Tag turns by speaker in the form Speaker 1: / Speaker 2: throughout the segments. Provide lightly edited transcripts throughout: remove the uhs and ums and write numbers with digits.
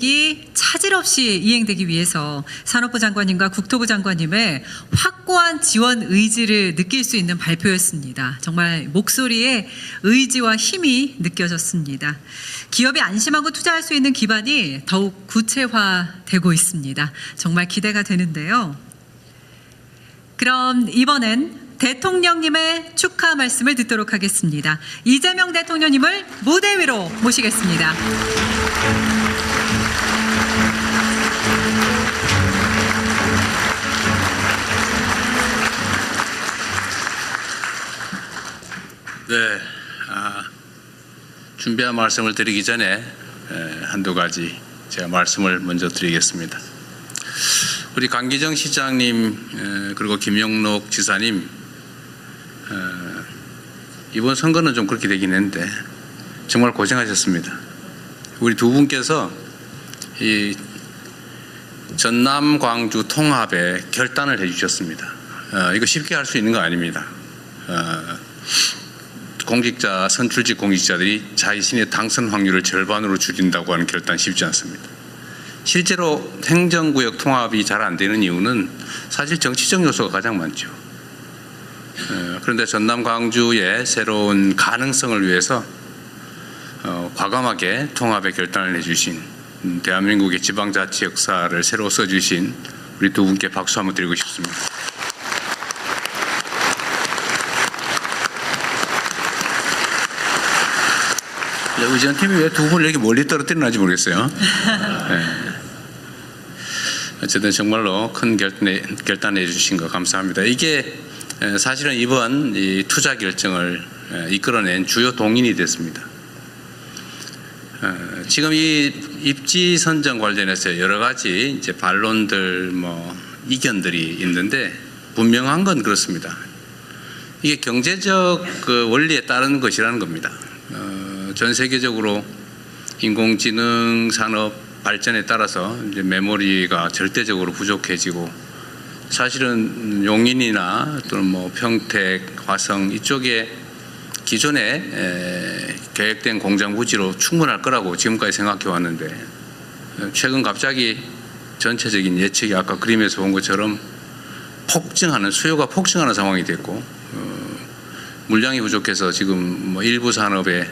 Speaker 1: 이 차질 없이 이행되기 위해서 산업부 장관님과 국토부 장관님의 확고한 지원 의지를 느낄 수 있는 발표였습니다. 정말 목소리에 의지와 힘이 느껴졌습니다. 기업이 안심하고 투자할 수 있는 기반이 더욱 구체화되고 있습니다. 정말 기대가 되는데요. 그럼 이번엔 대통령님의 축하 말씀을 듣도록 하겠습니다. 이재명 대통령님을 무대 위로 모시겠습니다.
Speaker 2: 네, 준비한 말씀을 드리기 전에 한두 가지 제가 말씀을 먼저 드리겠습니다. 우리 강기정 시장님 그리고 김영록 지사님 이번 선거는 좀 그렇게 되긴 했는데 정말 고생하셨습니다. 우리 두 분께서 이 전남 광주 통합에 결단을 해주셨습니다. 이거 쉽게 할 수 있는 거 아닙니다. 공직자, 선출직 공직자들이 자신의 당선 확률을 절반으로 줄인다고 하는 결단 쉽지 않습니다. 실제로 행정구역 통합이 잘 안 되는 이유는 사실 정치적 요소가 가장 많죠. 그런데 전남 광주의 새로운 가능성을 위해서 과감하게 통합의 결단을 해주신 대한민국의 지방자치 역사를 새로 써주신 우리 두 분께 박수 한번 드리고 싶습니다. 의전팀이 왜 두 분을 이렇게 멀리 떨어뜨리는지 모르겠어요. 네. 어쨌든 정말로 큰 결단해 주신 거 감사합니다. 이게 사실은 이번 이 투자 결정을 이끌어낸 주요 동인이 됐습니다. 지금 이 입지 선정 관련해서 여러 가지 이제 반론들, 이견들이 있는데 분명한 건 그렇습니다. 이게 경제적 그 원리에 따른 것이라는 겁니다. 전 세계적으로 인공지능 산업 발전에 따라서 이제 메모리가 절대적으로 부족해지고 사실은 용인이나 또는 평택, 화성 이쪽에 기존에 계획된 공장 부지로 충분할 거라고 지금까지 생각해 왔는데 최근 갑자기 전체적인 예측이 아까 그림에서 본 것처럼 수요가 폭증하는 상황이 됐고 물량이 부족해서 지금 일부 산업에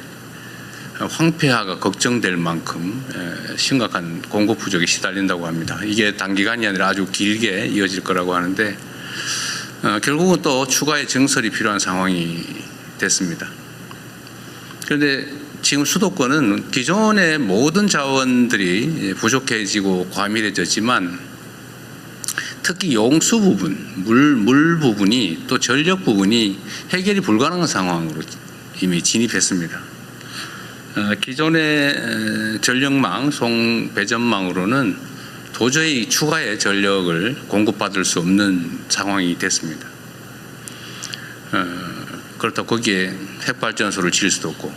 Speaker 2: 황폐화가 걱정될 만큼 심각한 공급 부족에 시달린다고 합니다. 이게 단기간이 아니라 아주 길게 이어질 거라고 하는데 결국은 또 추가의 증설이 필요한 상황이 됐습니다. 그런데 지금 수도권은 기존의 모든 자원들이 부족해지고 과밀해졌지만 특히 용수 부분, 물 부분이 또 전력 부분이 해결이 불가능한 상황으로 이미 진입했습니다. 기존의 전력망, 송배전망으로는 도저히 추가의 전력을 공급받을 수 없는 상황이 됐습니다. 그렇다고 거기에 핵발전소를 지을 수도 없고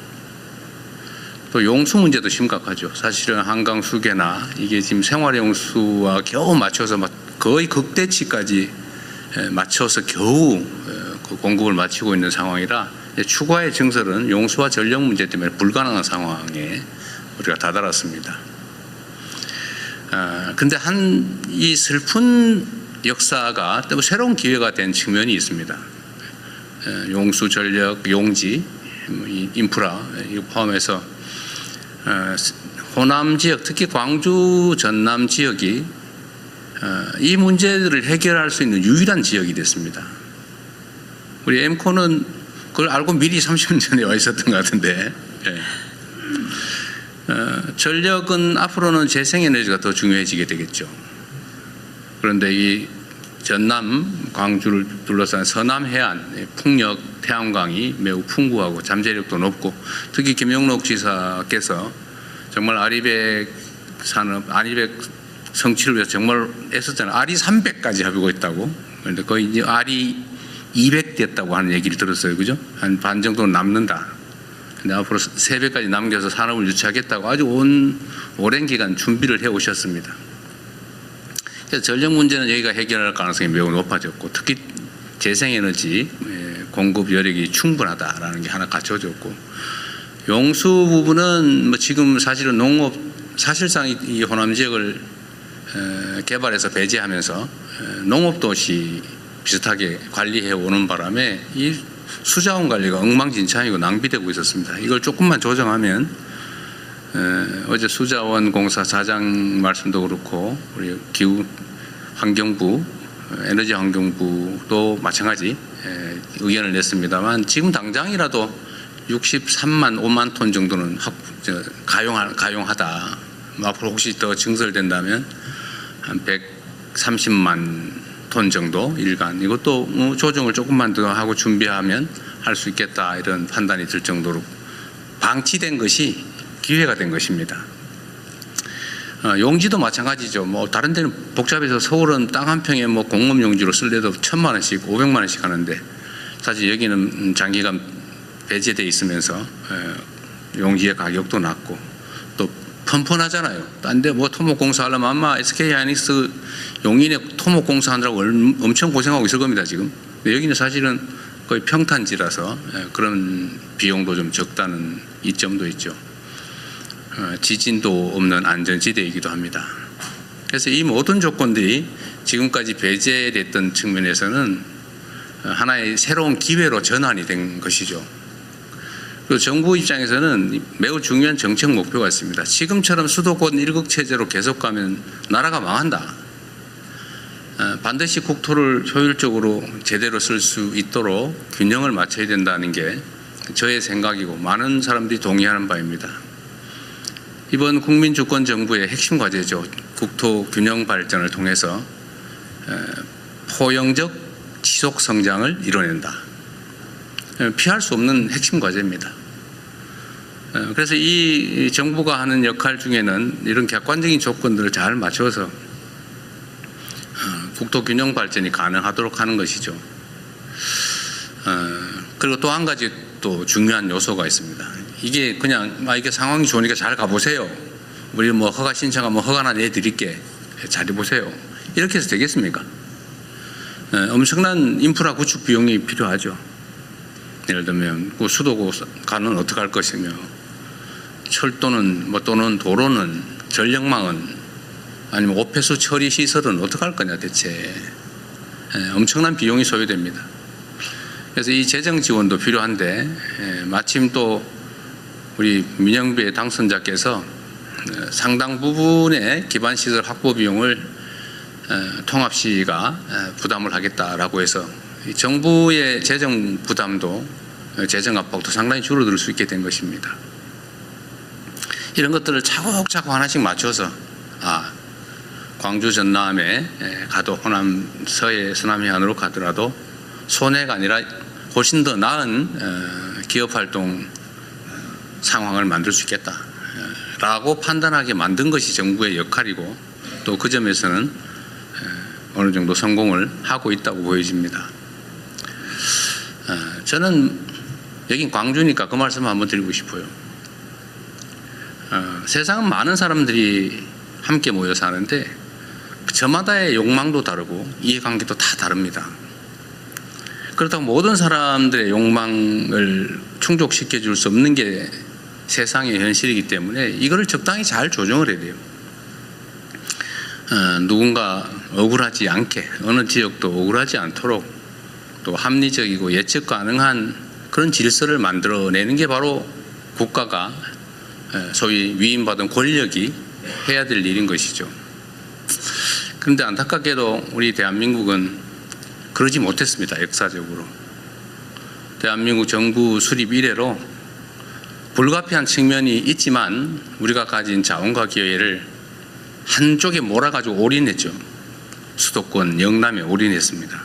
Speaker 2: 또 용수 문제도 심각하죠. 사실은 한강 수계나 이게 지금 생활용수와 겨우 맞춰서 거의 극대치까지 맞춰서 겨우 그 공급을 마치고 있는 상황이라 추가의 증설은 용수와 전력 문제 때문에 불가능한 상황에 우리가 다다랐습니다. 근데 이 슬픈 역사가 또 새로운 기회가 된 측면이 있습니다. 용수, 전력, 용지, 인프라 이거 포함해서 호남 지역, 특히 광주, 전남 지역이 이 문제들을 해결할 수 있는 유일한 지역이 됐습니다. 우리 엠코는 그걸 알고 미리 30년 전에 와 있었던 것 같은데 전력은 앞으로는 재생에너지가 더 중요해지게 되겠죠. 그런데 이 전남, 광주를 둘러싼 서남 해안, 풍력, 태양광이 매우 풍부하고 잠재력도 높고 특히 김영록 지사께서 정말 아리백 성취를 위해서 정말 애썼잖아요. 아리 300까지 하고 있다고. 그런데 거의 이제 아리 200 됐다고 하는 얘기를 들었어요. 그죠? 한 반 정도는 남는다. 근데 앞으로 3배까지 남겨서 산업을 유치하겠다고 아주 오랜 기간 준비를 해 오셨습니다. 그래서 전력 문제는 여기가 해결할 가능성이 매우 높아졌고 특히 재생에너지 공급 여력이 충분하다라는 게 하나 갖춰졌고 용수 부분은 지금 사실은 농업 사실상 이 호남 지역을 개발해서 배제하면서 농업도시 비슷하게 관리해 오는 바람에 이 수자원 관리가 엉망진창이고 낭비되고 있었습니다. 이걸 조금만 조정하면 어제 수자원 공사 사장 말씀도 그렇고 우리 기후 환경부 에너지 환경부도 마찬가지 의견을 냈습니다만 지금 당장이라도 63만 5만 톤 정도는 가용하다. 앞으로 혹시 더 증설된다면 한 130만 톤 정도 일간 이것도 뭐 조정을 조금만 더 하고 준비하면 할 수 있겠다 이런 판단이 들 정도로 방치된 것이 기회가 된 것입니다. 용지도 마찬가지죠. 뭐 다른 데는 복잡해서 서울은 땅 한 평에 뭐 공업 용지로 쓸래도 1,000만 원씩 500만 원씩 하는데 사실 여기는 장기간 배제돼 있으면서 용지의 가격도 낮고 또 펀펀하잖아요. 딴 데 뭐 토목공사 하려면 아마 SK하이닉스 용인에 토목공사 하느라고 엄청 고생하고 있을 겁니다 지금. 근데 여기는 사실은 거의 평탄지라서 그런 비용도 좀 적다는 이점도 있죠. 지진도 없는 안전지대이기도 합니다. 그래서 이 모든 조건들이 지금까지 배제됐던 측면에서는 하나의 새로운 기회로 전환이 된 것이죠. 그리고 정부 입장에서는 매우 중요한 정책 목표가 있습니다. 지금처럼 수도권 일극 체제로 계속 가면 나라가 망한다. 반드시 국토를 효율적으로 제대로 쓸 수 있도록 균형을 맞춰야 된다는 게 저의 생각이고 많은 사람들이 동의하는 바입니다. 이번 국민주권정부의 핵심 과제죠. 국토 균형 발전을 통해서 포용적 지속 성장을 이뤄낸다. 피할 수 없는 핵심 과제입니다. 그래서 이 정부가 하는 역할 중에는 이런 객관적인 조건들을 잘 맞춰서 국토 균형 발전이 가능하도록 하는 것이죠. 그리고 또 한 가지 또 중요한 요소가 있습니다. 이게 그냥 이게 상황이 좋으니까 잘 가보세요. 우리 뭐 허가 신청하면 허가나 내드릴게. 잘 해보세요. 이렇게 해서 되겠습니까? 엄청난 인프라 구축 비용이 필요하죠. 예를 들면 그 수도가는 어떻게 할 것이며 철도는 뭐 또는 도로는 전력망은 아니면 오폐수 처리 시설은 어떻게 할 거냐 대체. 엄청난 비용이 소요됩니다. 그래서 이 재정 지원도 필요한데 마침 또 우리 민영배 당선자께서 상당 부분의 기반시설 확보 비용을 통합시가 부담을 하겠다라고 해서 정부의 재정 부담도 재정 압박도 상당히 줄어들 수 있게 된 것입니다. 이런 것들을 차곡차곡 하나씩 맞춰서 광주 전남에 가도 호남 서해 서남 해안으로 가더라도 손해가 아니라 훨씬 더 나은 기업활동 상황을 만들 수 있겠다라고 판단하게 만든 것이 정부의 역할이고 또 그 점에서는 어느 정도 성공을 하고 있다고 보여집니다. 저는 여긴 광주니까 그 말씀 한번 드리고 싶어요. 세상은 많은 사람들이 함께 모여 사는데 저마다의 욕망도 다르고 이해관계도 다 다릅니다. 그렇다고 모든 사람들의 욕망을 충족시켜 줄 수 없는 게 세상의 현실이기 때문에 이거를 적당히 잘 조정을 해야 돼요. 누군가 억울하지 않게 어느 지역도 억울하지 않도록 또 합리적이고 예측 가능한 그런 질서를 만들어내는 게 바로 국가가 소위 위임받은 권력이 해야 될 일인 것이죠. 그런데 안타깝게도 우리 대한민국은 그러지 못했습니다. 역사적으로. 대한민국 정부 수립 이래로 불가피한 측면이 있지만 우리가 가진 자원과 기회를 한쪽에 몰아가지고 올인했죠. 수도권 영남에 올인했습니다.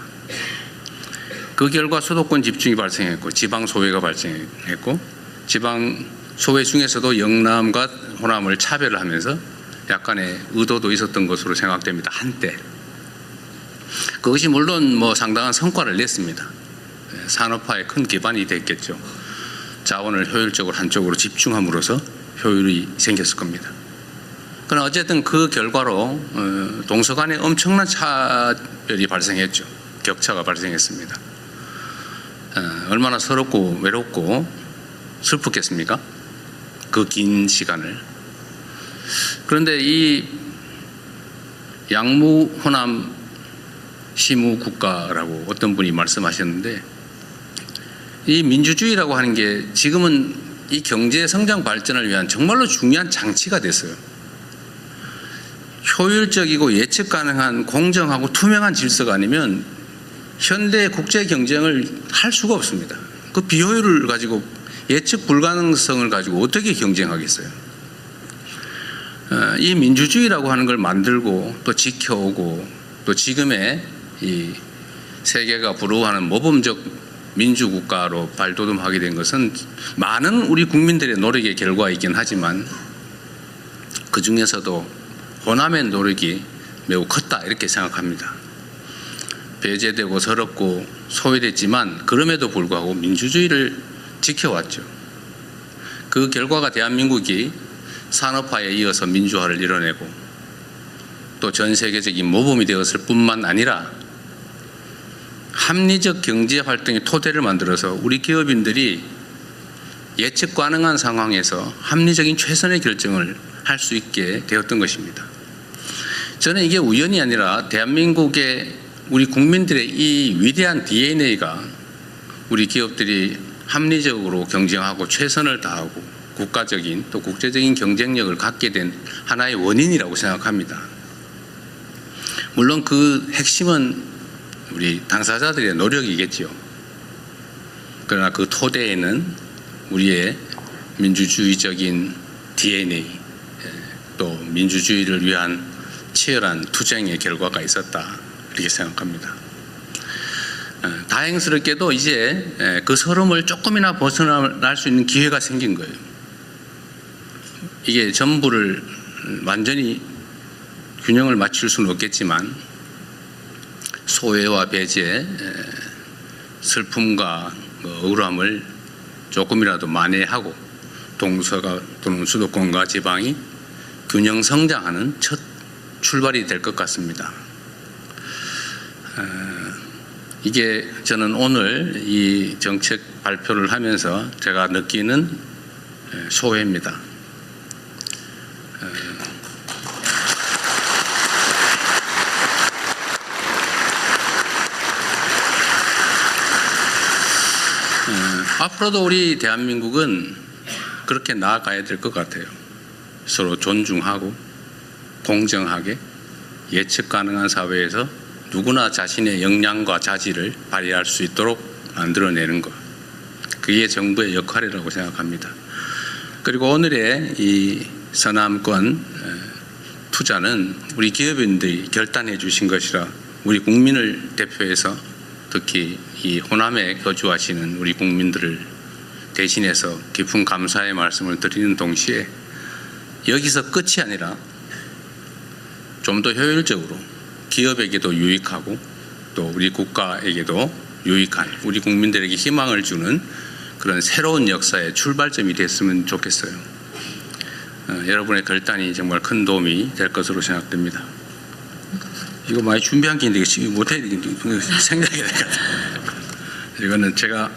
Speaker 2: 그 결과 수도권 집중이 발생했고 지방 소외가 발생했고 지방 소외 중에서도 영남과 호남을 차별을 하면서 약간의 의도도 있었던 것으로 생각됩니다. 한때. 그것이 물론 뭐 상당한 성과를 냈습니다. 산업화에 큰 기반이 됐겠죠. 자원을 효율적으로 한쪽으로 집중함으로써 효율이 생겼을 겁니다. 그러나 어쨌든 그 결과로 동서간에 엄청난 차별이 발생했죠. 격차가 발생했습니다. 얼마나 서럽고 외롭고 슬프겠습니까? 그 긴 시간을. 그런데 이 양무 호남 시무 국가라고 어떤 분이 말씀하셨는데, 이 민주주의라고 하는 게 지금은 이 경제 성장 발전을 위한 정말로 중요한 장치가 됐어요. 효율적이고 예측 가능한 공정하고 투명한 질서가 아니면 현대 국제 경쟁을 할 수가 없습니다. 그 비효율을 가지고, 예측 불가능성을 가지고 어떻게 경쟁하겠어요? 이 민주주의라고 하는 걸 만들고 또 지켜오고, 또 지금의 이 세계가 부러워하는 모범적 민주국가로 발돋움하게 된 것은 많은 우리 국민들의 노력의 결과이긴 하지만, 그 중에서도 호남의 노력이 매우 컸다, 이렇게 생각합니다. 배제되고 서럽고 소외됐지만 그럼에도 불구하고 민주주의를 지켜왔죠. 그 결과가 대한민국이 산업화에 이어서 민주화를 이뤄내고 또 전 세계적인 모범이 되었을 뿐만 아니라 합리적 경제 활동의 토대를 만들어서 우리 기업인들이 예측 가능한 상황에서 합리적인 최선의 결정을 할 수 있게 되었던 것입니다. 저는 이게 우연이 아니라 대한민국의 우리 국민들의 이 위대한 DNA가 우리 기업들이 합리적으로 경쟁하고 최선을 다하고 국가적인 또 국제적인 경쟁력을 갖게 된 하나의 원인이라고 생각합니다. 물론 그 핵심은 우리 당사자들의 노력이겠죠. 그러나 그 토대에는 우리의 민주주의적인 DNA, 또 민주주의를 위한 치열한 투쟁의 결과가 있었다, 이렇게 생각합니다. 다행스럽게도 이제 그 서름을 조금이나 벗어날 수 있는 기회가 생긴 거예요. 이게 전부를 완전히 균형을 맞출 수는 없겠지만 소외와 배제, 슬픔과 억울함을 조금이라도 만회하고 동서가 또는 수도권과 지방이 균형 성장하는 첫 출발이 될 것 같습니다. 이게 저는 오늘 이 정책 발표를 하면서 제가 느끼는 소회입니다. 앞으로도 우리 대한민국은 그렇게 나아가야 될 것 같아요. 서로 존중하고 공정하게 예측 가능한 사회에서 누구나 자신의 역량과 자질을 발휘할 수 있도록 만들어내는 것, 그게 정부의 역할이라고 생각합니다. 그리고 오늘의 이 서남권 투자는 우리 기업인들이 결단해 주신 것이라 우리 국민을 대표해서 특히 이 호남에 거주하시는 우리 국민들을 대신해서 깊은 감사의 말씀을 드리는 동시에 여기서 끝이 아니라 좀 더 효율적으로 기업에게도 유익하고 또 우리 국가에게도 유익한, 우리 국민들에게 희망을 주는 그런 새로운 역사의 출발점이 됐으면 좋겠어요. 여러분의 결단이 정말 큰 도움이 될 것으로 생각됩니다. 이거 많이 준비한 게 있는데 이거 못해야 되겠는데 생각해야 될 것 같아요. 이거는 제가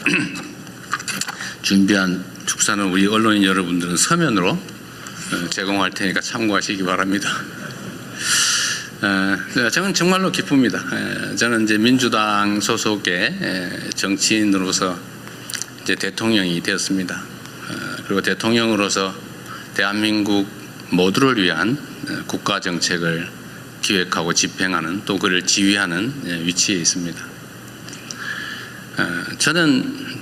Speaker 2: 준비한 축사는 우리 언론인 여러분들은 서면으로 제공할 테니까 참고하시기 바랍니다. 저는 정말로 기쁩니다. 저는 이제 민주당 소속의 정치인으로서 이제 대통령이 되었습니다. 그리고 대통령으로서 대한민국 모두를 위한 국가 정책을 기획하고 집행하는, 또 그를 지휘하는 위치에 있습니다. 저는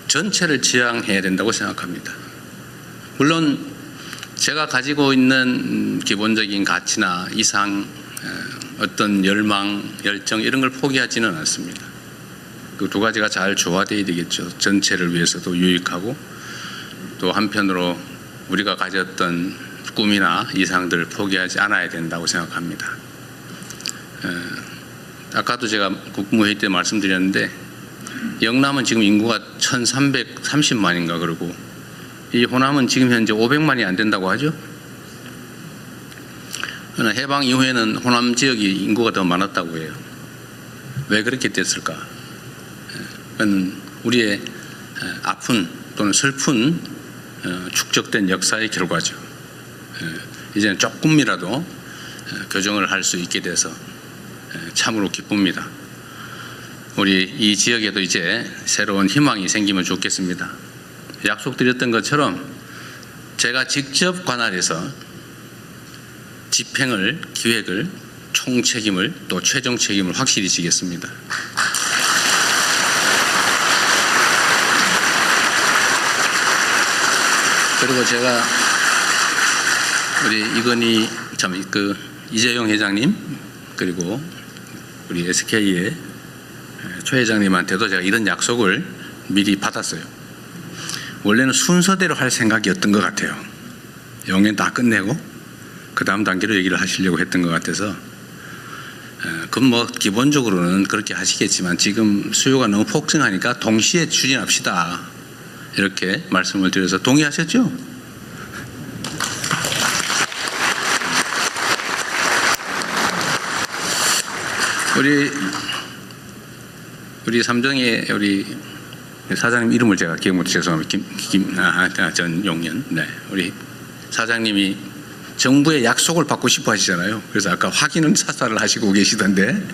Speaker 2: 전체를 지향해야 된다고 생각합니다. 물론 제가 가지고 있는 기본적인 가치나 이상, 어떤 열망, 열정 이런 걸 포기하지는 않습니다. 그 두 가지가 잘 조화되어야 되겠죠. 전체를 위해서도 유익하고 또 한편으로 우리가 가졌던 꿈이나 이상들을 포기하지 않아야 된다고 생각합니다. 아까도 제가 국무회의 때 말씀드렸는데 영남은 지금 인구가 1330만인가 그러고 이 호남은 지금 현재 500만이 안 된다고 하죠. 그러나 해방 이후에는 호남 지역이 인구가 더 많았다고 해요. 왜 그렇게 됐을까? 그건 우리의 아픈 또는 슬픈 축적된 역사의 결과죠. 이제는 조금이라도 교정을 할 수 있게 돼서 참으로 기쁩니다. 우리 이 지역에도 이제 새로운 희망이 생기면 좋겠습니다. 약속드렸던 것처럼 제가 직접 관할해서 집행을, 기획을, 총 책임을, 또 최종 책임을 확실히 지겠습니다. 그리고 제가 우리 이재용 회장님, 그리고 우리 SK의 최 회장님한테도 제가 이런 약속을 미리 받았어요. 원래는 순서대로 할 생각이었던 것 같아요. 영연 다 끝내고 그 다음 단계로 얘기를 하시려고 했던 것 같아서, 그건 뭐 기본적으로는 그렇게 하시겠지만 지금 수요가 너무 폭증하니까 동시에 추진합시다, 이렇게 말씀을 드려서 동의하셨죠? 우리 삼정의 우리 사장님 이름을 제가 기억 못 죄송합니다. 전용연. 네, 우리 사장님이 정부의 약속을 받고 싶어 하시잖아요. 그래서 아까 확인은 사살을 하시고 계시던데,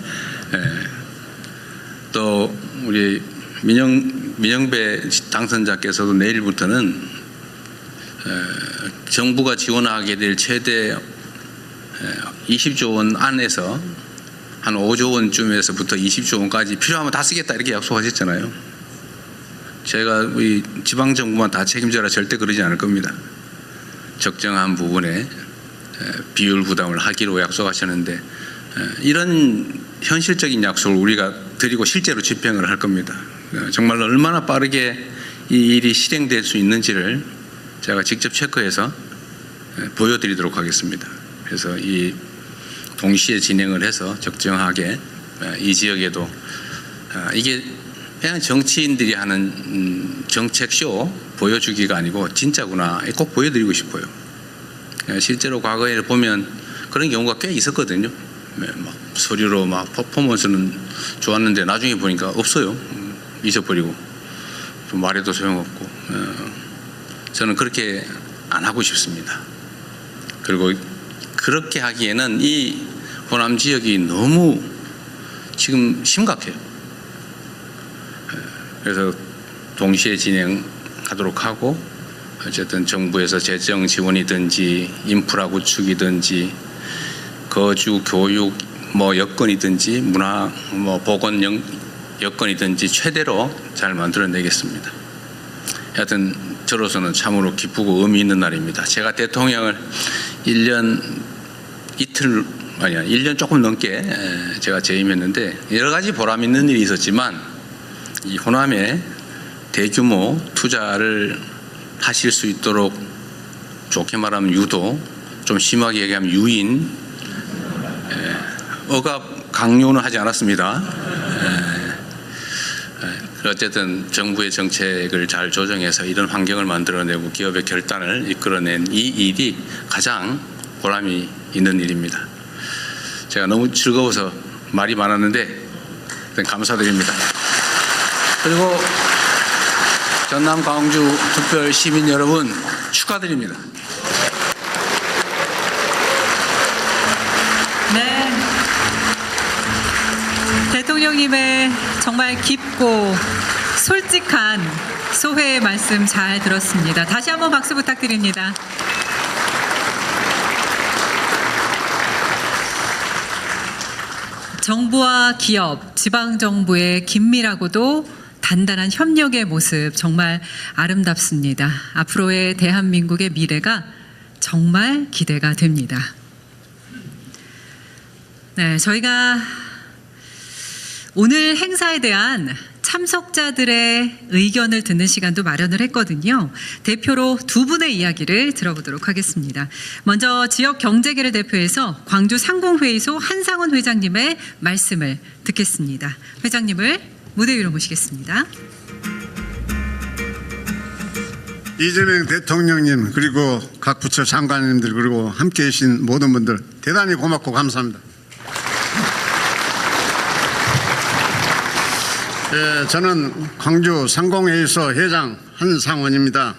Speaker 2: 또 우리 민영배 당선자께서도 내일부터는 정부가 지원하게 될 최대 20조 원 안에서 한 5조 원쯤에서부터 20조 원까지 필요하면 다 쓰겠다, 이렇게 약속하셨잖아요. 제가 우리 지방정부만 다 책임져라 절대 그러지 않을 겁니다. 적정한 부분에 비율 부담을 하기로 약속하셨는데, 이런 현실적인 약속을 우리가 드리고 실제로 집행을 할 겁니다. 정말 얼마나 빠르게 이 일이 실행될 수 있는지를 제가 직접 체크해서 보여드리도록 하겠습니다. 그래서 이 동시에 진행을 해서 적정하게 이 지역에도, 이게 그냥 정치인들이 하는 정책쇼 보여주기가 아니고 진짜구나, 꼭 보여드리고 싶어요. 실제로 과거에 보면 그런 경우가 꽤 있었거든요. 막 서류로 막 퍼포먼스는 좋았는데 나중에 보니까 없어요. 잊어버리고 좀 말해도 소용없고. 저는 그렇게 안 하고 싶습니다. 그리고 그렇게 하기에는 이 호남 지역이 너무 지금 심각해요. 그래서 동시에 진행하도록 하고, 어쨌든 정부에서 재정 지원이든지 인프라 구축이든지 거주 교육 뭐 여건이든지 문화 뭐 보건 여건이든지 최대로 잘 만들어내겠습니다. 하여튼 저로서는 참으로 기쁘고 의미 있는 날입니다. 제가 대통령을 1년 조금 넘게 제가 재임했는데 여러 가지 보람 있는 일이 있었지만, 이 호남에 대규모 투자를 하실 수 있도록, 좋게 말하면 유도, 좀 심하게 얘기하면 유인, 억압 강요는 하지 않았습니다. 어쨌든 정부의 정책을 잘 조정해서 이런 환경을 만들어내고 기업의 결단을 이끌어낸 이 일이 가장 보람이 있는 일입니다. 제가 너무 즐거워서 말이 많았는데 감사드립니다. 그리고 전남 광주 특별 시민 여러분 축하드립니다.
Speaker 1: 네, 대통령님의 정말 깊고 솔직한 소회의 말씀 잘 들었습니다. 다시 한번 박수 부탁드립니다. 정부와 기업, 지방정부의 긴밀하고도 단단한 협력의 모습 정말 아름답습니다. 앞으로의 대한민국의 미래가 정말 기대가 됩니다. 네, 저희가 오늘 행사에 대한 참석자들의 의견을 듣는 시간도 마련을 했거든요. 대표로 두 분의 이야기를 들어보도록 하겠습니다. 먼저 지역경제계를 대표해서 광주 상공회의소 한상원 회장님의 말씀을 듣겠습니다. 회장님을 무대 위로 모시겠습니다.
Speaker 3: 이재명 대통령님, 그리고 각 부처 장관님들, 그리고 함께해 주신 모든 분들 대단히 고맙고 감사합니다. 저는 광주 상공회의소 회장 한상원입니다.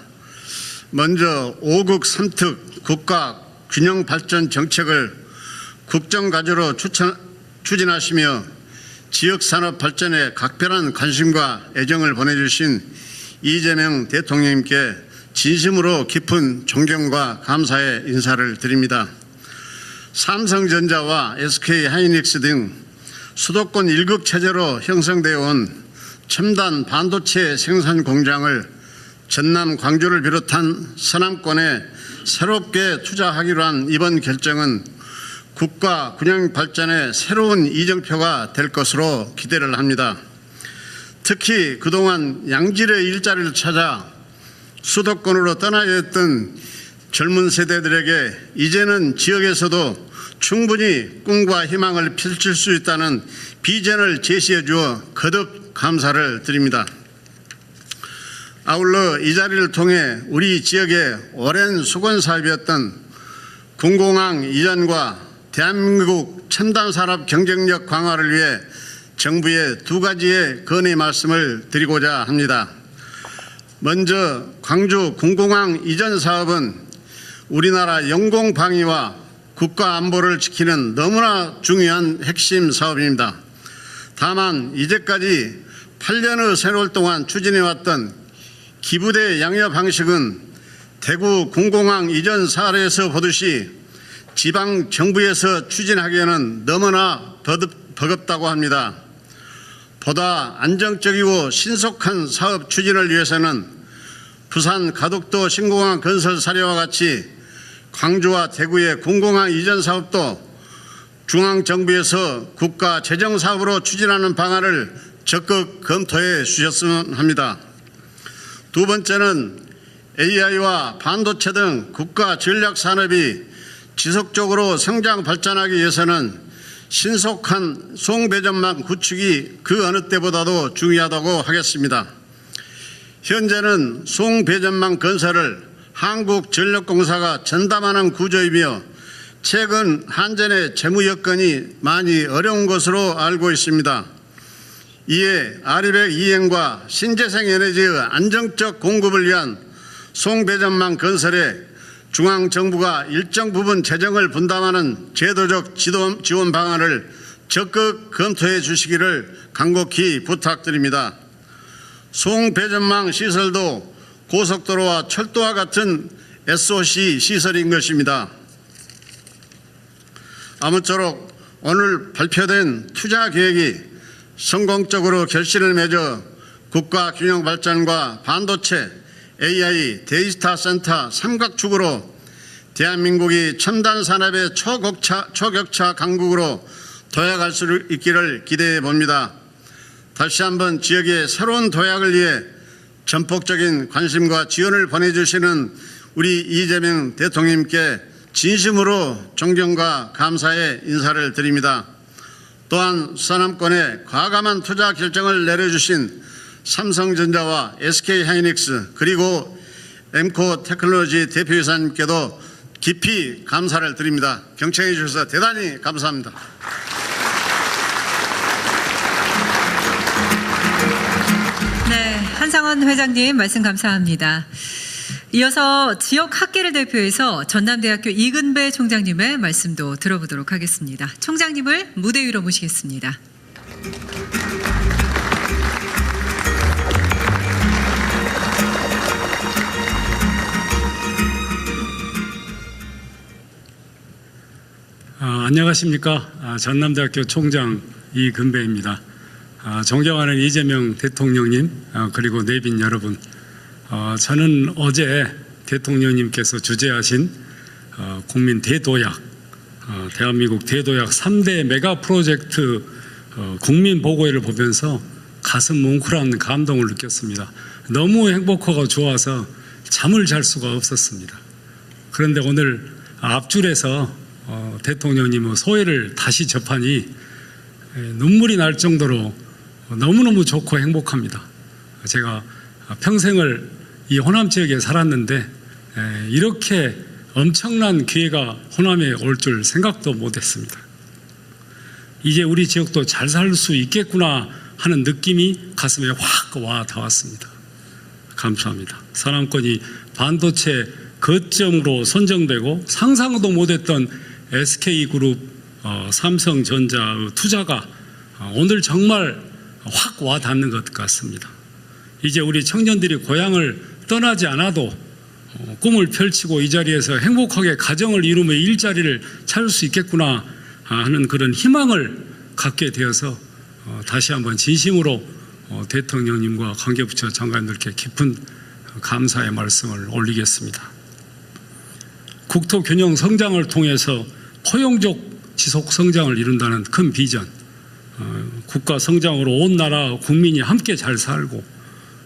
Speaker 3: 먼저 5극 3특 국가 균형 발전 정책을 국정과제로 추진하시며 지역산업 발전에 각별한 관심과 애정을 보내주신 이재명 대통령님께 진심으로 깊은 존경과 감사의 인사를 드립니다. 삼성전자와 SK하이닉스 등 수도권 1급 체제로 형성되어 온 첨단 반도체 생산 공장을 전남 광주를 비롯한 서남권에 새롭게 투자하기로 한 이번 결정은 국가 균형 발전의 새로운 이정표가 될 것으로 기대를 합니다. 특히 그동안 양질의 일자리를 찾아 수도권으로 떠나야 했던 젊은 세대들에게 이제는 지역에서도 충분히 꿈과 희망을 펼칠 수 있다는 비전을 제시해 주어 거듭 감사를 드립니다. 아울러 이 자리를 통해 우리 지역의 오랜 수건 사업이었던 군공항 이전과 대한민국 첨단산업 경쟁력 강화를 위해 정부에 두 가지의 건의 말씀을 드리고자 합니다. 먼저 광주 군공항 이전 사업은 우리나라 영공방위와 국가 안보를 지키는 너무나 중요한 핵심 사업입니다. 다만 이제까지 8년의 세월 동안 추진해왔던 기부대 양여 방식은 대구 군공항 이전 사례에서 보듯이 지방 정부에서 추진하기에는 너무나 버겁다고 합니다. 보다 안정적이고 신속한 사업 추진을 위해서는 부산 가덕도 신공항 건설 사례와 같이 광주와 대구의 군공항 이전 사업도 중앙정부에서 국가 재정사업으로 추진하는 방안을 적극 검토해 주셨으면 합니다. 두 번째는 AI와 반도체 등 국가 전략 산업이 지속적으로 성장 발전하기 위해서는 신속한 송배전망 구축이 그 어느 때보다도 중요하다고 하겠습니다. 현재는 송배전망 건설을 한국전력공사가 전담하는 구조이며 최근 한전의 재무 여건이 많이 어려운 것으로 알고 있습니다. 이에 아리백 이행과 신재생 에너지의 안정적 공급을 위한 송배전망 건설에 중앙정부가 일정 부분 재정을 분담하는 제도적 지원 방안을 적극 검토해 주시기를 간곡히 부탁드립니다. 송배전망 시설도 고속도로와 철도와 같은 SOC 시설인 것입니다. 아무쪼록 오늘 발표된 투자 계획이 성공적으로 결실을 맺어 국가 균형 발전과 반도체, AI, 데이터 센터 삼각축으로 대한민국이 첨단 산업의 초격차 강국으로 도약할 수 있기를 기대해 봅니다. 다시 한번 지역의 새로운 도약을 위해 전폭적인 관심과 지원을 보내주시는 우리 이재명 대통령님께 진심으로 존경과 감사의 인사를 드립니다. 또한 서남권에 과감한 투자 결정을 내려주신 삼성전자와 SK하이닉스 그리고 엠코 테크놀로지 대표이사님께도 깊이 감사를 드립니다. 경청해 주셔서 대단히 감사합니다.
Speaker 1: 네, 한상원 회장님 말씀 감사합니다. 이어서 지역 학계를 대표해서 전남대학교 이근배 총장님의 말씀도 들어보도록 하겠습니다. 총장님을 무대 위로 모시겠습니다.
Speaker 4: 안녕하십니까. 전남대학교 총장 이근배입니다. 존경하는 이재명 대통령님 그리고 내빈 여러분, 저는 어제 대통령님께서 주재하신 국민 대도약, 대한민국 대도약 3대 메가 프로젝트 국민 보고회를 보면서 가슴 뭉클한 감동을 느꼈습니다. 너무 행복하고 좋아서 잠을 잘 수가 없었습니다. 그런데 오늘 앞줄에서 대통령님의 소회를 다시 접하니 눈물이 날 정도로 너무너무 좋고 행복합니다. 제가 평생을 이 호남 지역에 살았는데 이렇게 엄청난 기회가 호남에 올 줄 생각도 못했습니다. 이제 우리 지역도 잘 살 수 있겠구나 하는 느낌이 가슴에 확 와 닿았습니다. 감사합니다. 서남권이 반도체 거점으로 선정되고 상상도 못했던 SK그룹, 삼성전자의 투자가 오늘 정말 확 와닿는 것 같습니다. 이제 우리 청년들이 고향을 떠나지 않아도 꿈을 펼치고 이 자리에서 행복하게 가정을 이루며 일자리를 찾을 수 있겠구나 하는 그런 희망을 갖게 되어서 다시 한번 진심으로 대통령님과 관계부처 장관님들께 깊은 감사의 말씀을 올리겠습니다. 국토 균형 성장을 통해서 포용적 지속 성장을 이룬다는 큰 비전, 국가 성장으로 온 나라 국민이 함께 잘 살고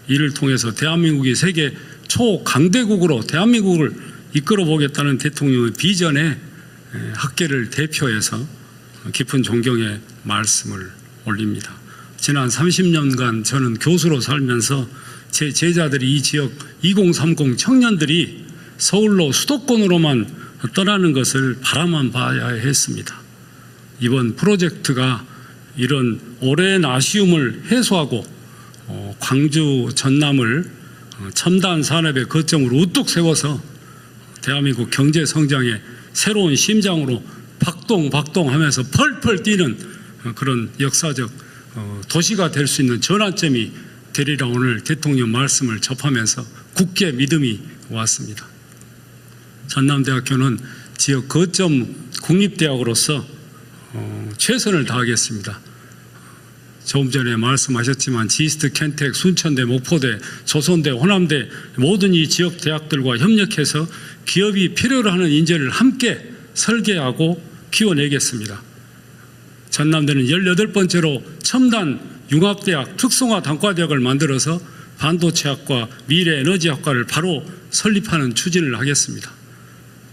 Speaker 4: 이를 통해서 대한민국이 세계 초강대국으로 대한민국을 이끌어 보겠다는 대통령의 비전에 학계를 대표해서 깊은 존경의 말씀을 올립니다. 지난 30년간 저는 교수로 살면서 제 제자들이 이 지역 2030 청년들이 서울로 수도권으로만 떠나는 것을 바라만 봐야 했습니다. 이번 프로젝트가 이런 오랜 아쉬움을 해소하고 광주 전남을 첨단 산업의 거점으로 우뚝 세워서 대한민국 경제 성장의 새로운 심장으로 박동하면서 펄펄 뛰는 그런 역사적 도시가 될 수 있는 전환점이 되리라 오늘 대통령 말씀을 접하면서 굳게 믿음이 왔습니다. 전남대학교는 지역 거점 국립대학으로서 최선을 다하겠습니다. 조금 전에 말씀하셨지만 지스트, 켄텍, 순천대, 목포대, 조선대, 호남대 모든 이 지역 대학들과 협력해서 기업이 필요로 하는 인재를 함께 설계하고 키워내겠습니다. 전남대는 18번째로 첨단 융합대학, 특성화 단과대학을 만들어서 반도체학과 미래에너지학과를 바로 설립하는 추진을 하겠습니다.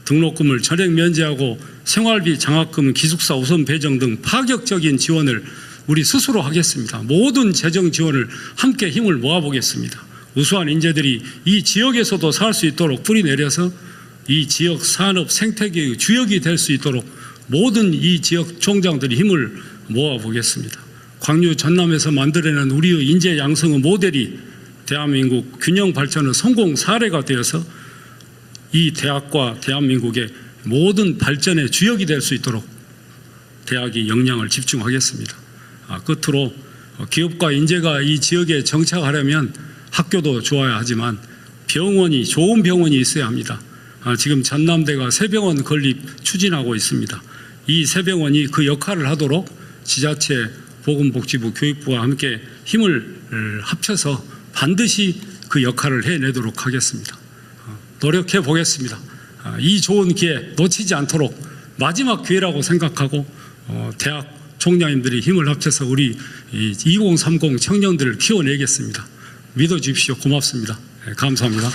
Speaker 4: 등록금을 전액 면제하고 생활비 장학금, 기숙사 우선 배정 등 파격적인 지원을 우리 스스로 하겠습니다. 모든 재정 지원을 함께 힘을 모아보겠습니다. 우수한 인재들이 이 지역에서도 살 수 있도록 뿌리내려서 이 지역 산업 생태계의 주역이 될 수 있도록 모든 이 지역 총장들이 힘을 모아보겠습니다. 광주 전남에서 만들어낸 우리의 인재 양성의 모델이 대한민국 균형 발전의 성공 사례가 되어서 이 대학과 대한민국의 모든 발전의 주역이 될 수 있도록 대학이 역량을 집중하겠습니다. 끝으로 기업과 인재가 이 지역에 정착하려면 학교도 좋아야 하지만 좋은 병원이 있어야 합니다. 지금 전남대가 새 병원 건립 추진하고 있습니다. 이 새 병원이 그 역할을 하도록 지자체, 보건복지부, 교육부와 함께 힘을 합쳐서 반드시 그 역할을 해내도록 하겠습니다. 노력해 보겠습니다. 이 좋은 기회 놓치지 않도록 마지막 기회라고 생각하고 대학 총장님들이 힘을 합쳐서 우리 2030 청년들을 키워내겠습니다. 믿어주십시오. 고맙습니다. 감사합니다.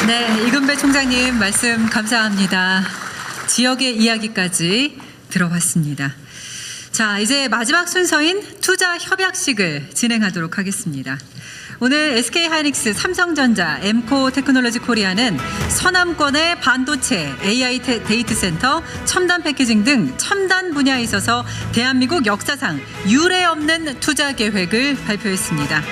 Speaker 1: 네, 이금배 총장님 말씀 감사합니다. 지역의 이야기까지 들어봤습니다. 자, 이제 마지막 순서인 투자 협약식을 진행하도록 하겠습니다. 오늘 SK하이닉스, 삼성전자, 엠코 테크놀로지 코리아는 서남권의 반도체, AI 데이터 센터, 첨단 패키징 등 첨단 분야에 있어서 대한민국 역사상 유례 없는 투자 계획을 발표했습니다.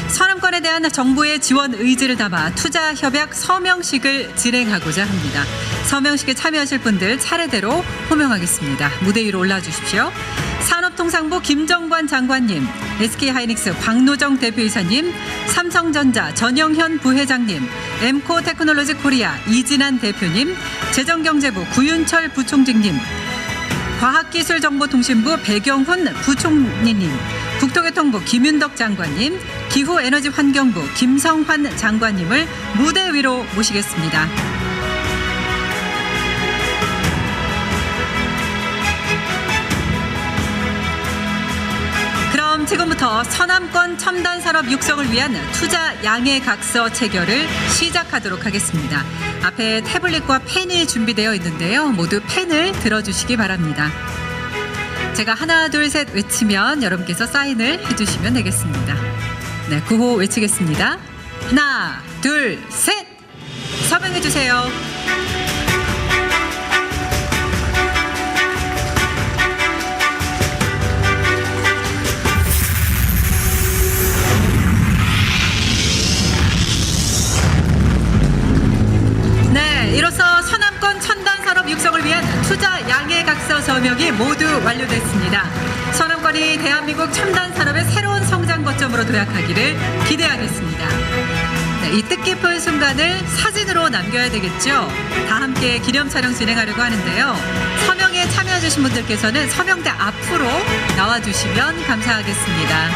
Speaker 1: 서남권에 대한 정부의 지원 의지를 담아 투자 협약 서명식을 진행하고자 합니다. 서명식에 참여하실 분들 차례대로 호명하겠습니다. 무대 위로 올라와 주십시오. 산업통상부 김정관 장관님, SK하이닉스 광노정 대표이사님, 삼성전자 전영현 부회장님, 엠코 테크놀로지 코리아 이진한 대표님, 재정경제부 구윤철 부총장님, 과학기술정보통신부 배경훈 부총리님, 국토교통부 김윤덕 장관님, 기후에너지환경부 김성환 장관님을 무대 위로 모시겠습니다. 그럼 지금부터 서남권 첨단산업 육성을 위한 투자 양해각서 체결을 시작하도록 하겠습니다. 앞에 태블릿과 펜이 준비되어 있는데요. 모두 펜을 들어주시기 바랍니다. 제가 하나, 둘, 셋 외치면 여러분께서 사인을 해주시면 되겠습니다. 네, 구호 외치겠습니다. 하나, 둘, 셋! 서명해 주세요. 투자 양해 각서 서명이 모두 완료됐습니다. 서남권이 대한민국 첨단 산업의 새로운 성장 거점으로 도약하기를 기대하겠습니다. 네, 이 뜻깊은 순간을 사진으로 남겨야 되겠죠. 다 함께 기념 촬영 진행하려고 하는데요. 서명에 참여해 주신 분들께서는 서명대 앞으로 나와주시면 감사하겠습니다.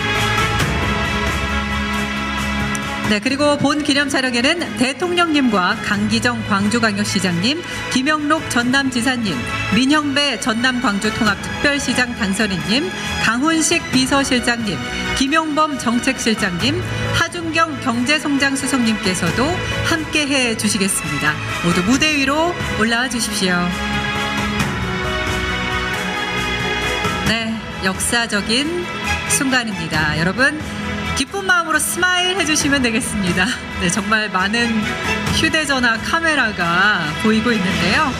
Speaker 1: 네, 그리고 본 기념 촬영에는 대통령님과 강기정 광주광역시장님, 김영록 전남지사님, 민형배 전남광주통합특별시장 당선인님, 강훈식 비서실장님, 김용범 정책실장님, 하준경 경제성장수석님께서도 함께해 주시겠습니다. 모두 무대 위로 올라와 주십시오. 네, 역사적인 순간입니다. 여러분, 기쁜 마음으로 스마일 해주시면 되겠습니다. 네, 정말 많은 휴대전화 카메라가 보이고 있는데요.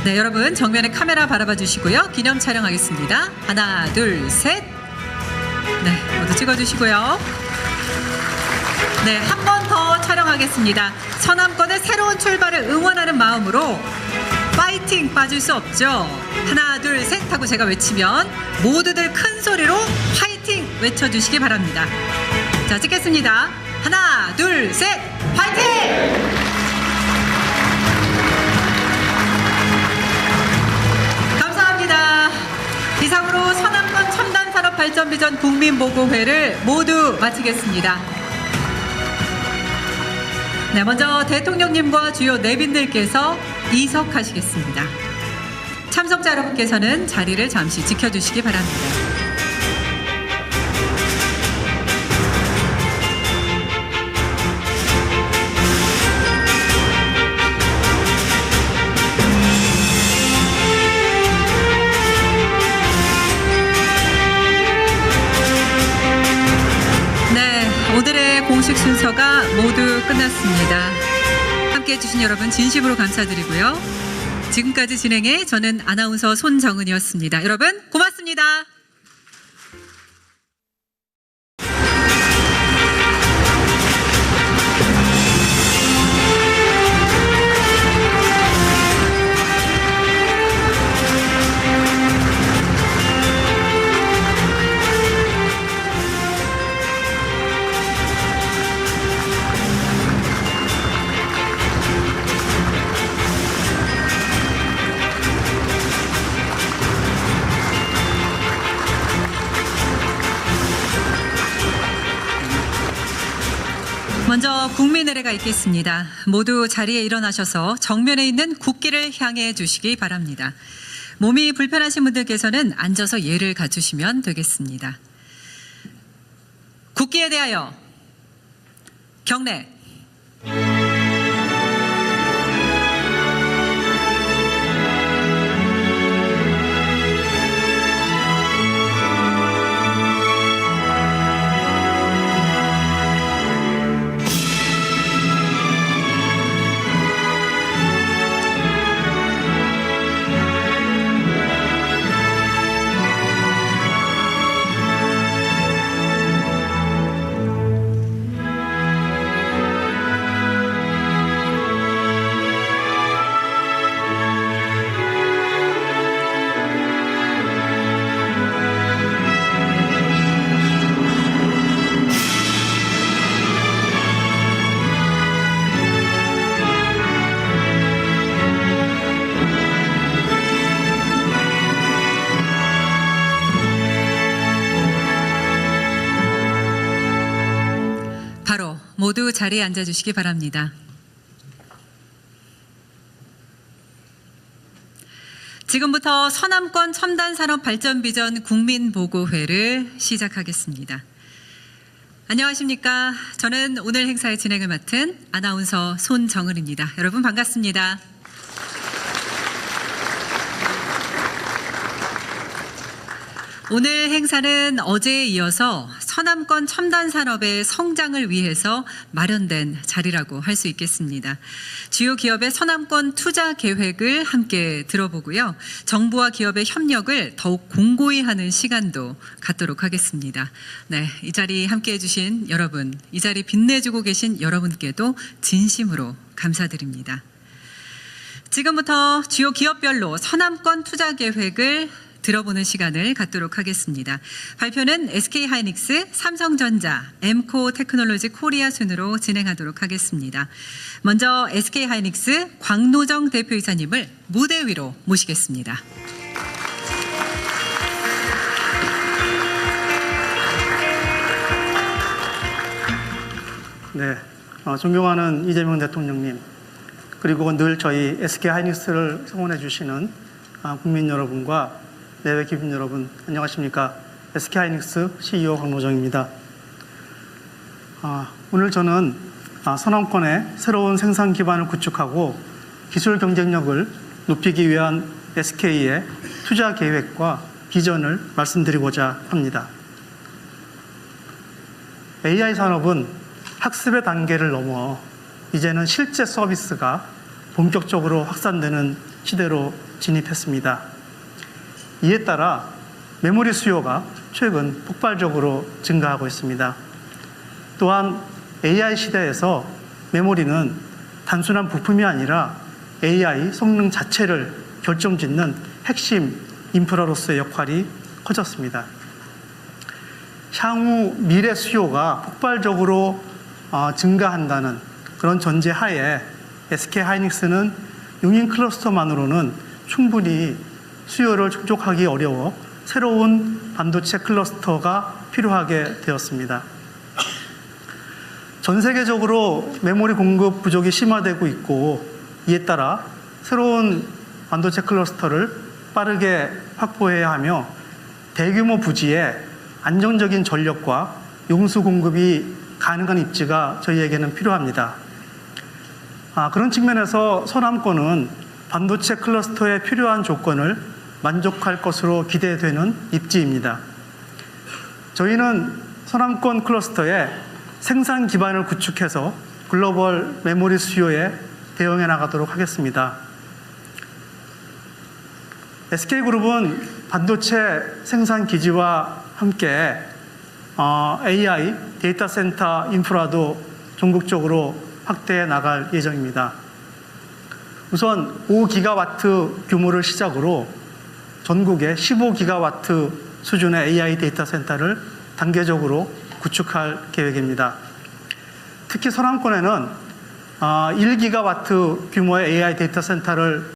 Speaker 1: 네, 여러분 정면에 카메라 바라봐 주시고요. 기념 촬영하겠습니다. 하나, 둘, 셋. 네, 모두 찍어주시고요. 네, 한 번 더 촬영하겠습니다. 서남권의 새로운 출발을 응원하는 마음으로 파이팅 빠질 수 없죠. 하나, 둘, 셋 하고 제가 외치면 모두들 큰 소리로 파이팅 외쳐주시기 바랍니다. 자, 찍겠습니다. 하나, 둘, 셋, 파이팅! 감사합니다. 이상으로 서남권 첨단산업발전비전 국민보고회를 모두 마치겠습니다. 네, 먼저 대통령님과 주요 내빈들께서 이석하시겠습니다. 참석자 여러분께서는 자리를 잠시 지켜주시기 바랍니다. 네, 오늘의 공식 순서가 모두 끝났습니다. 함께해 주신 여러분 진심으로 감사드리고요. 지금까지 진행해 저는 아나운서 손정은이었습니다. 여러분 고맙습니다. 먼저 국민의례가 있겠습니다. 모두 자리에 일어나셔서 정면에 있는 국기를 향해 주시기 바랍니다. 몸이 불편하신 분들께서는 앉아서 예를 갖추시면 되겠습니다. 국기에 대하여 경례. 모두 자리에 앉아주시기 바랍니다. 지금부터 서남권 첨단산업발전비전 국민보고회를 시작하겠습니다. 안녕하십니까. 저는 오늘 행사의 진행을 맡은 아나운서 손정은입니다. 여러분 반갑습니다. 오늘 행사는 어제에 이어서 서남권 첨단산업의 성장을 위해서 마련된 자리라고 할 수 있겠습니다. 주요 기업의 서남권 투자 계획을 함께 들어보고요. 정부와 기업의 협력을 더욱 공고히 하는 시간도 갖도록 하겠습니다. 네, 이 자리 함께해 주신 여러분, 이 자리 빛내주고 계신 여러분께도 진심으로 감사드립니다. 지금부터 주요 기업별로 서남권 투자 계획을 들어보는 시간을 갖도록 하겠습니다. 발표는 SK하이닉스, 삼성전자, 엠코 테크놀로지 코리아 순으로 진행하도록 하겠습니다. 먼저 SK하이닉스 광노정 대표이사님을 무대 위로 모시겠습니다.
Speaker 5: 네, 존경하는 이재명 대통령님, 그리고 늘 저희 SK하이닉스를 성원해 주시는 국민 여러분과 내외 기업 여러분, 안녕하십니까? SK하이닉스 CEO 광노정입니다. 오늘 저는 서남권의 새로운 생산 기반을 구축하고 기술 경쟁력을 높이기 위한 SK의 투자 계획과 비전을 말씀드리고자 합니다. AI 산업은 학습의 단계를 넘어 이제는 실제 서비스가 본격적으로 확산되는 시대로 진입했습니다. 이에 따라 메모리 수요가 최근 폭발적으로 증가하고 있습니다. 또한 AI 시대에서 메모리는 단순한 부품이 아니라 AI 성능 자체를 결정짓는 핵심 인프라로서의 역할이 커졌습니다. 향후 미래 수요가 폭발적으로 증가한다는 그런 전제 하에 SK하이닉스는 용인 클러스터만으로는 충분히 수요를 충족하기 어려워 새로운 반도체 클러스터가 필요하게 되었습니다. 전 세계적으로 메모리 공급 부족이 심화되고 있고 이에 따라 새로운 반도체 클러스터를 빠르게 확보해야 하며 대규모 부지에 안정적인 전력과 용수 공급이 가능한 입지가 저희에게는 필요합니다. 그런 측면에서 서남권은 반도체 클러스터에 필요한 조건을 만족할 것으로 기대되는 입지입니다. 저희는 서남권 클러스터에 생산 기반을 구축해서 글로벌 메모리 수요에 대응해 나가도록 하겠습니다. SK그룹은 반도체 생산 기지와 함께 AI 데이터 센터 인프라도 전국적으로 확대해 나갈 예정입니다. 우선 5기가와트 규모를 시작으로 전국에 15기가와트 수준의 AI 데이터 센터를 단계적으로 구축할 계획입니다. 특히 서남권에는 1기가와트 규모의 AI 데이터 센터를